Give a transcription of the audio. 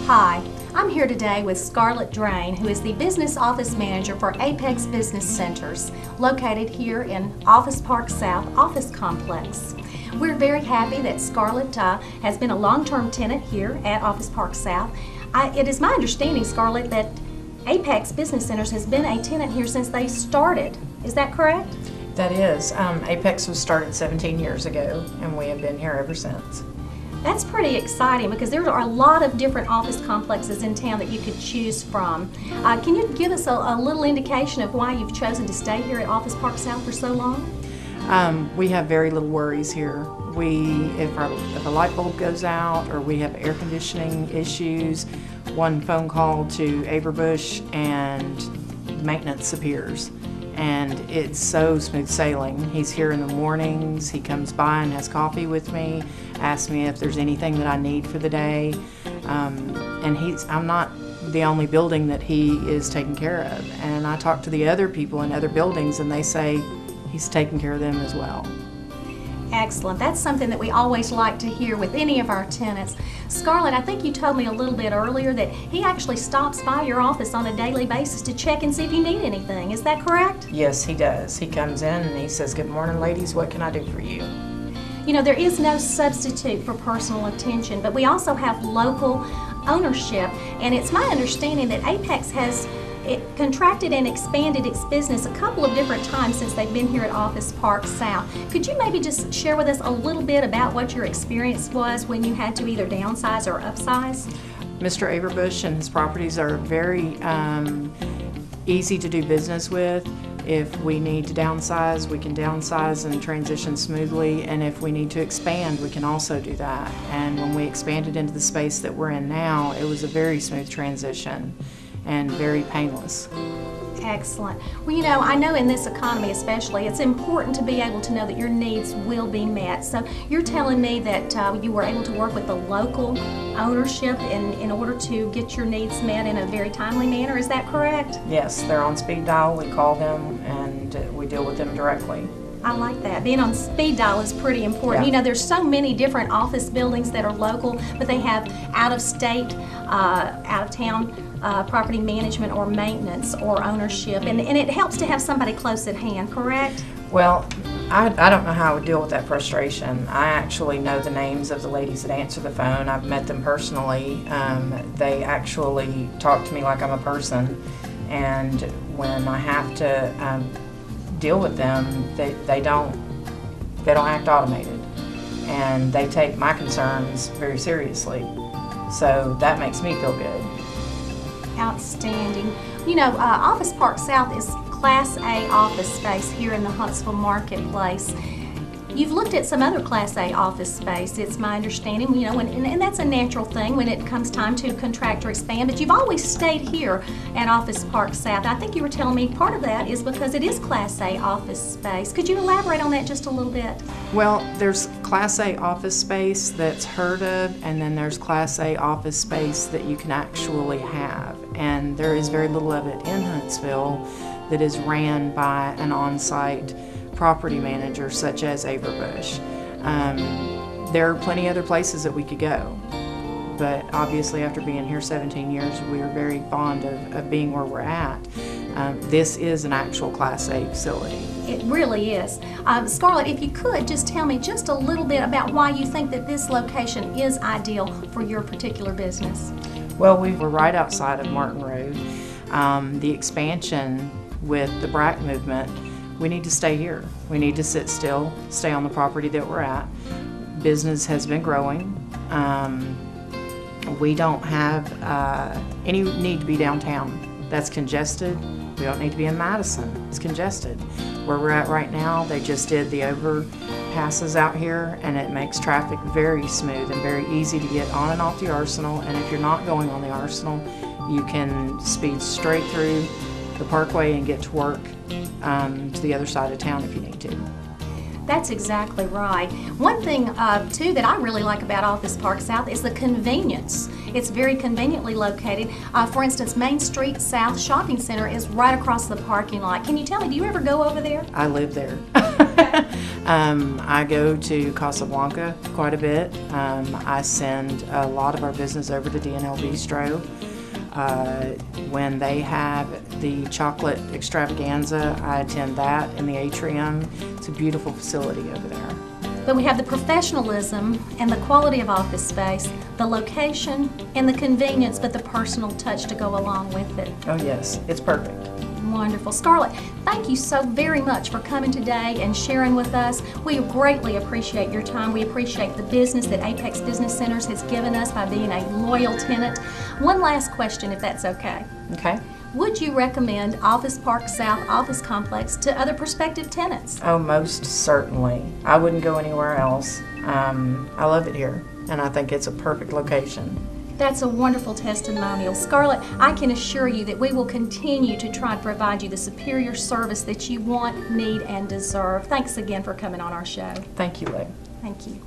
Hi, I'm here today with Scarlett Drane, who is the Business Office Manager for Apex Business Centers, located here in Office Park South Office Complex. We're very happy that Scarlett has been a long-term tenant here at Office Park South. It is my understanding, Scarlett, that Apex Business Centers has been a tenant here since they started. Is that correct? That is. Apex was started 17 years ago, and we have been here ever since. That's pretty exciting because there are a lot of different office complexes in town that you could choose from. Can you give us a little indication of why you've chosen to stay here at Office Park South for so long? We have very little worries here. If a light bulb goes out or we have air conditioning issues, one phone call to Averbush and maintenance appears. And it's so smooth sailing. He's here in the mornings, he comes by and has coffee with me, asks me if there's anything that I need for the day. And I'm not the only building that he is taking care of. And I talk to the other people in other buildings and they say he's taking care of them as well. Excellent. That's something that we always like to hear with any of our tenants. Scarlett, I think you told me a little bit earlier that he actually stops by your office on a daily basis to check and see if you need anything. Is that correct? Yes, he does. He comes in and he says, "Good morning, ladies. What can I do for you?" You know, there is no substitute for personal attention, but we also have local ownership, and it's my understanding that Apex has contracted and expanded its business a couple of different times since they've been here at Office Park South. Could you maybe just share with us a little bit about what your experience was when you had to either downsize or upsize? Mr. Averbush and his properties are very easy to do business with. If we need to downsize, we can downsize and transition smoothly, and if we need to expand, we can also do that. And when we expanded into the space that we're in now, it was a very smooth transition and very painless. Excellent. Well, you know, I know in this economy especially, it's important to be able to know that your needs will be met. So you're telling me that you were able to work with the local ownership in order to get your needs met in a very timely manner. Is that correct? Yes, they're on speed dial. We call them and we deal with them directly. I like that. Being on speed dial is pretty important. Yeah. You know, there's so many different office buildings that are local, but they have out-of-state, out-of-town property management or maintenance or ownership, and it helps to have somebody close at hand, correct? Well, I don't know how I would deal with that frustration. I actually know the names of the ladies that answer the phone. I've met them personally. They actually talk to me like I'm a person, and when I have to deal with them, they don't act automated, and they take my concerns very seriously. So that makes me feel good. Outstanding. You know, Office Park South is Class A office space here in the Huntsville marketplace. You've looked at some other Class A office space, it's my understanding, you know, and that's a natural thing when it comes time to contract or expand, but you've always stayed here at Office Park South. I think you were telling me part of that is because it is Class A office space. Could you elaborate on that just a little bit? Well, there's Class A office space that's heard of, and then there's Class A office space that you can actually have, and there is very little of it in Huntsville that is ran by an on-site property manager such as Averbush. There are plenty other places that we could go, but obviously after being here 17 years, we are very fond of being where we're at. This is an actual Class A facility. It really is. Scarlett, if you could just tell me just a little bit about why you think that this location is ideal for your particular business. Well, we're right outside of Martin Road. The expansion with the BRAC movement, we need to stay here. We need to sit still, stay on the property that we're at. Business has been growing. We don't have any need to be downtown. That's congested. We don't need to be in Madison. It's congested. Where we're at right now, they just did the overpasses out here, and it makes traffic very smooth and very easy to get on and off the Arsenal. And if you're not going on the Arsenal, you can speed straight through the Parkway and get to work to the other side of town if you need to. That's exactly right. One thing, too, that I really like about Office Park South is the convenience. It's very conveniently located. For instance, Main Street South Shopping Center is right across the parking lot. Can you tell me, do you ever go over there? I live there. I go to Casablanca quite a bit. I send a lot of our business over to D&L Bistro. When they have the chocolate extravaganza, I attend that in the atrium. It's a beautiful facility over there. But we have the professionalism and the quality of office space, the location and the convenience, but the personal touch to go along with it. Oh yes, it's perfect. Wonderful. Scarlett, thank you so very much for coming today and sharing with us. We greatly appreciate your time. We appreciate the business that Apex Business Centers has given us by being a loyal tenant. One last question, if that's okay. Okay. Would you recommend Office Park South Office Complex to other prospective tenants? Oh, most certainly. I wouldn't go anywhere else. I love it here, and I think it's a perfect location. That's a wonderful testimonial. Scarlett, I can assure you that we will continue to try to provide you the superior service that you want, need, and deserve. Thanks again for coming on our show. Thank you, Lou. Thank you.